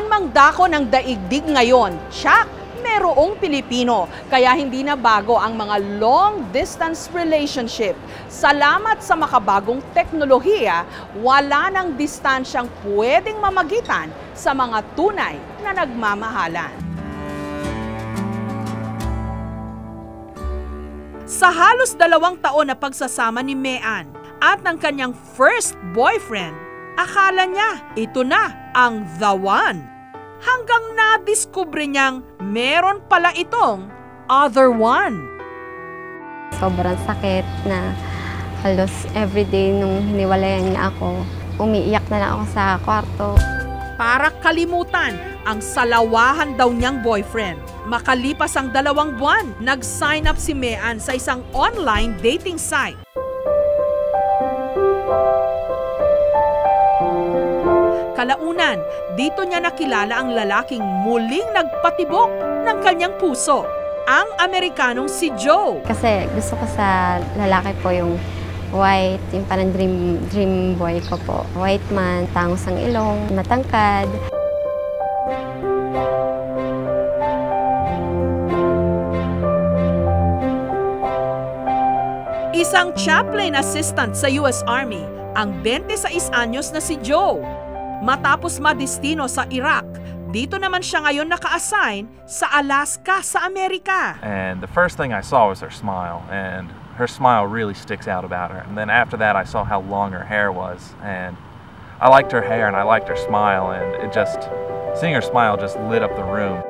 Saan mang dako ng daigdig ngayon, tsak, merong Pilipino. Kaya hindi na bago ang mga long-distance relationship. Salamat sa makabagong teknolohiya, wala nang distansyang pwedeng mamagitan sa mga tunay na nagmamahalan. Sa halos 2 taon na pagsasama ni Mean at ng kanyang first boyfriend, akala niya ito na ang the one. Hanggang nadiskubre niyang meron pala itong other one. Sobrang sakit na halos everyday nung hiniwalayan niya ako, umiiyak na lang ako sa kwarto. Para kalimutan ang salawahan daw niyang boyfriend. Makalipas ang 2 buwan, nag-sign up si Mean sa isang online dating site. Kalaunan, dito niya nakilala ang lalaking muling nagpatibok ng kanyang puso, ang Amerikanong si Joe. Kasi gusto ko sa lalaki po yung white, yung parang dream boy ko po. White man, tangos ang ilong, matangkad. Isang chaplain assistant sa US Army, ang 26 anyos na si Joe. Matapos madestino sa Iraq, dito naman siya ngayon naka-assign sa Alaska sa Amerika. And the first thing I saw was her smile, and her smile really sticks out about her. And then after that, I saw how long her hair was, and I liked her hair and I liked her smile, and seeing her smile just lit up the room.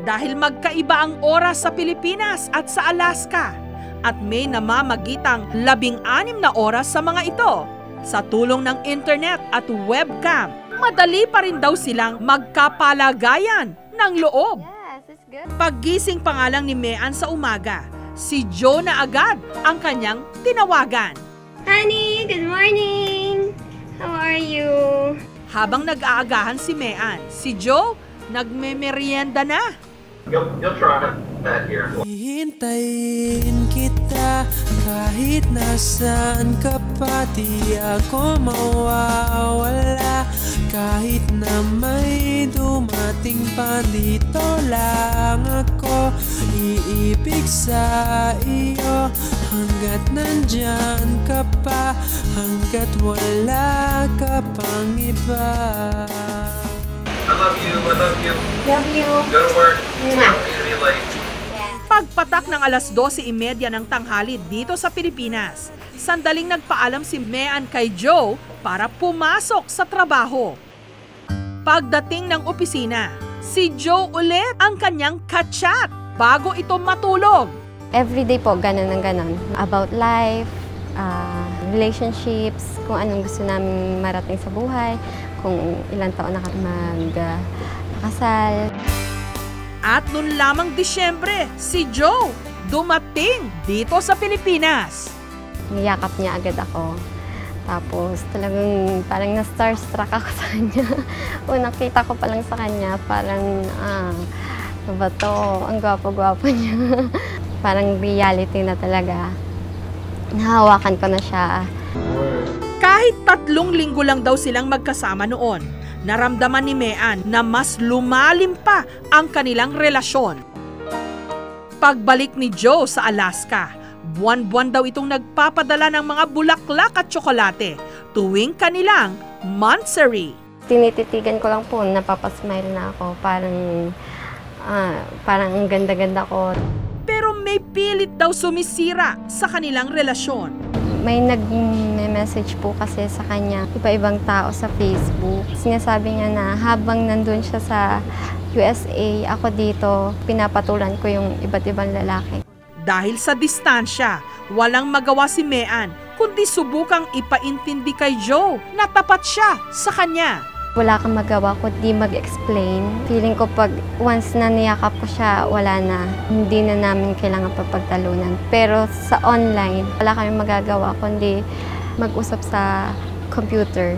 Dahil magkaiba ang oras sa Pilipinas at sa Alaska at may namamagitang 16 na oras sa mga ito. Sa tulong ng internet at webcam, madali pa rin daw silang magkapalagayan ng loob. Paggising pa nga lang ni Mean sa umaga, si Joe na agad ang kanyang tinawagan. Honey, good morning! How are you? Habang nag-aagahan si Mean, si Joe nagme-merienda na. You'll try that here. Hihintayin kita kahit nasaan ka pa, di ako mawawala. Kahit na may dumating pa, dito lang ako iibig sa iyo. Hanggat nandyan ka pa, hanggat wala ka pang iba. I love you. I love you. Love you. Go to work. Mwah. Don't be late. Pagpatak ng alas 12:30 ng tanghali dito sa Pilipinas, sandaling nagpaalam si Mean kay Joe para pumasok sa trabaho. Pagdating ng opisina, si Joe ulit ang kanyang kachat bago ito matulog. Everyday po, ganun ang ganun. About life, relationships, kung anong gusto namin marating sa buhay, kung ilang taon na magkasal. At noon lamang Disyembre, si Joe dumating dito sa Pilipinas. Niyakap niya agad ako. Tapos talagang parang na-starstruck ako sa kanya. Unang kita ko pa lang sa kanya, parang, ano ba to? Ang gwapo-gwapo niya. Parang reality na talaga. Nahawakan ko na siya. Kahit 3 linggo lang daw silang magkasama noon, naramdaman ni Mean na mas lumalim pa ang kanilang relasyon. Pagbalik ni Joe sa Alaska, buwan-buwan daw itong nagpapadala ng mga bulaklak at tsokolate tuwing kanilang monthsary. Tinititigan ko lang po, napapasmile na ako. Parang ang ganda-ganda ko. Pero may pilit daw sumisira sa kanilang relasyon. May nag-message po kasi sa kanya, iba-ibang tao sa Facebook. Sinasabi niya na habang nandun siya sa USA, ako dito, pinapatulan ko yung iba't ibang lalaki. Dahil sa distansya, walang magawa si Mean kundi subukang ipaintindi kay Joe na tapat siya sa kanya. Wala kang magawa kundi mag-explain. Feeling ko pag once na niyakap ko siya, wala na. Hindi na namin kailangan papagtalunan. Pero sa online, wala kami magagawa kundi mag-usap sa computer.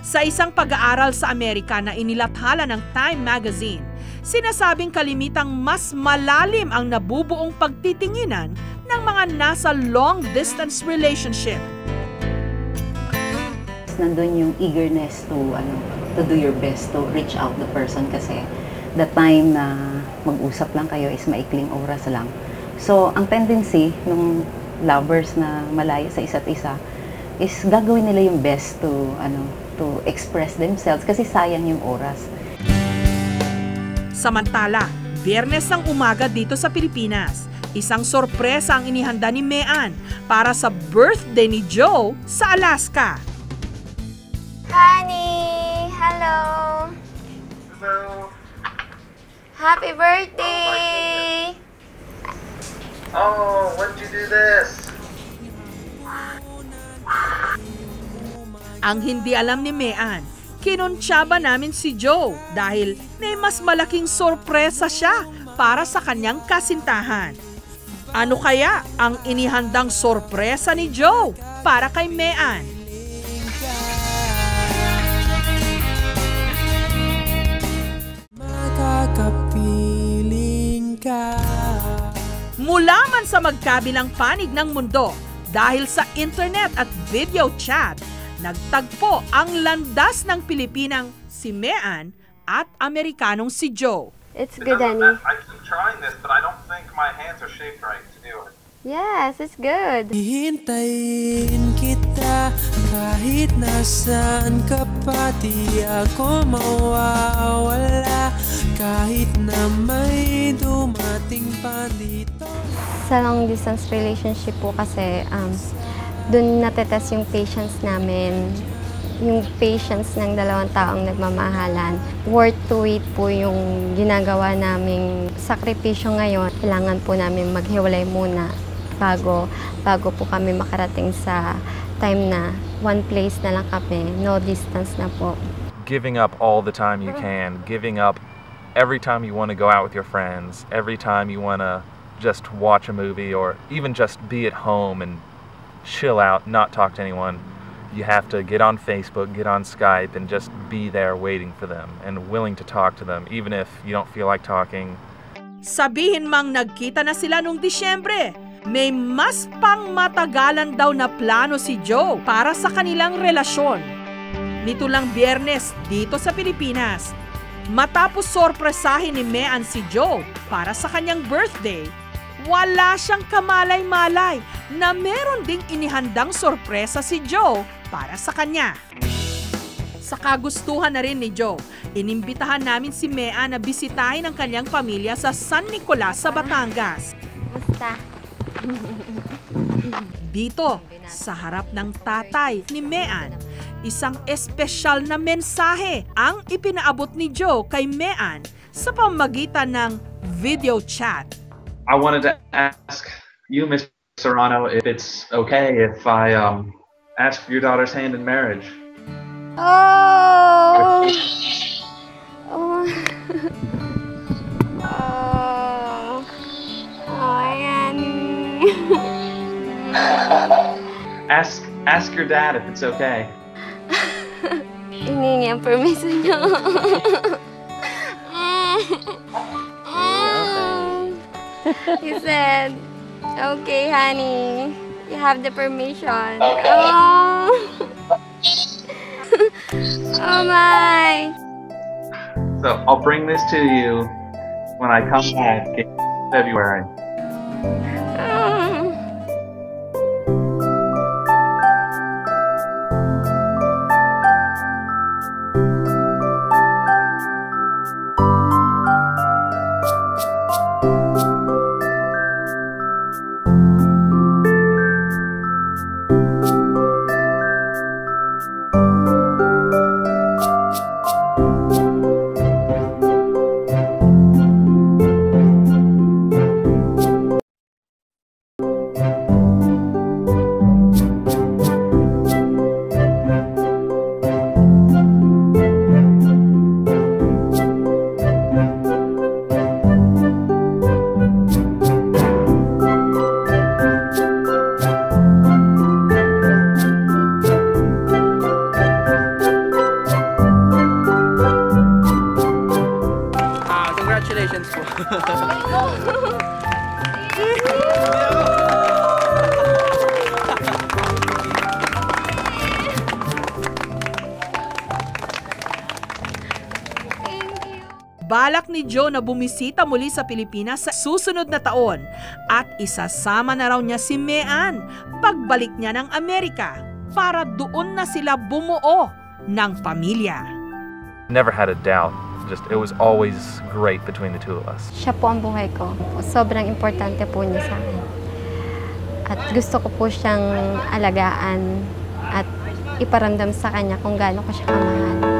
Sa isang pag-aaral sa Amerika na inilathala ng Time Magazine, sinasabing kalimitang mas malalim ang nabubuong pagtitinginan ng mga nasa long-distance relationship. Nandun yung eagerness to do your best to reach out the person kasi the time na mag-usap lang kayo is maikling oras lang. So, ang tendency ng lovers na malayo sa isa't isa is gagawin nila yung best to express themselves kasi sayang yung oras. Samantala, Biyernes ng umaga dito sa Pilipinas, isang sorpresa ang inihanda ni Mean para sa birthday ni Joe sa Alaska. Honey! Hello! Hello. Happy birthday! Oh, when did you do this? Ang hindi alam ni Mean, kinuntsaba namin si Joe dahil may mas malaking sorpresa siya para sa kanyang kasintahan. Ano kaya ang inihandang sorpresa ni Joe para kay Mean? Makakapiling ka. Mula man sa magkabilang panig ng mundo, dahil sa internet at video chat, nagtagpo ang landas ng Pilipinang si Mean at Amerikanong si Joe. It's good, honey. I keep trying this, but I don't think my hands are shaped right to do it. Yes, it's good. Hihintayin kita kahit nasaan ka pa, di ako mawawala kahit na may dumating pa dito. Sa long distance relationship po kasi, dun natetest yung patience namin, yung patience ng dalawang taong nagmamahalan. Worth to wait po yung ginagawa naming sakripisyo ngayon. Kailangan po namin maghiwalay muna bago po kami makarating sa time na one place na lang kami, no distance na po. Giving up all the time you can, giving up every time you want to go out with your friends, every time you want to just watch a movie or even just be at home and chill out, not talk to anyone. You have to get on Facebook, get on Skype, and just be there waiting for them and willing to talk to them, even if you don't feel like talking. Sabihin mang nagkita na sila nung Disyembre, may mas pang matagalan daw na plano si Joe para sa kanilang relasyon. Nito lang Biyernes dito sa Pilipinas, matapos sorpresahin ni Mean si Joe para sa kanyang birthday, wala siyang kamalay-malay na meron ding inihandang sorpresa si Joe para sa kanya. Sa kagustuhan na rin ni Joe, inimbitahan namin si Mean na bisitahin ang kanyang pamilya sa San Nicolas sa Batangas. Basta. Dito, sa harap ng tatay ni Mean, isang espesyal na mensahe ang ipinaabot ni Joe kay Mean sa pamamagitan ng video chat. I wanted to ask you, Miss Serrano, if it's okay if I ask for your daughter's hand in marriage. Oh! Oh! Oh! Oh, Annie! Ask your dad if it's okay. Hiningi ang permission niya. He said, okay, honey. You have the permission. Okay. Oh! Oh, my! So I'll bring this to you when I come back in February. Balak ni Joe na bumisita muli sa Pilipinas sa susunod na taon at isasama na raw niya si Mean pagbalik niya ng Amerika para doon na sila bumuo ng pamilya. Never had a doubt. Just it was always great between the two of us. Siya po ang buhay ko. Sobrang importante po niya sa akin. At gusto ko po siyang alagaan at iparamdam sa kanya kung gaano ko siya kamahal.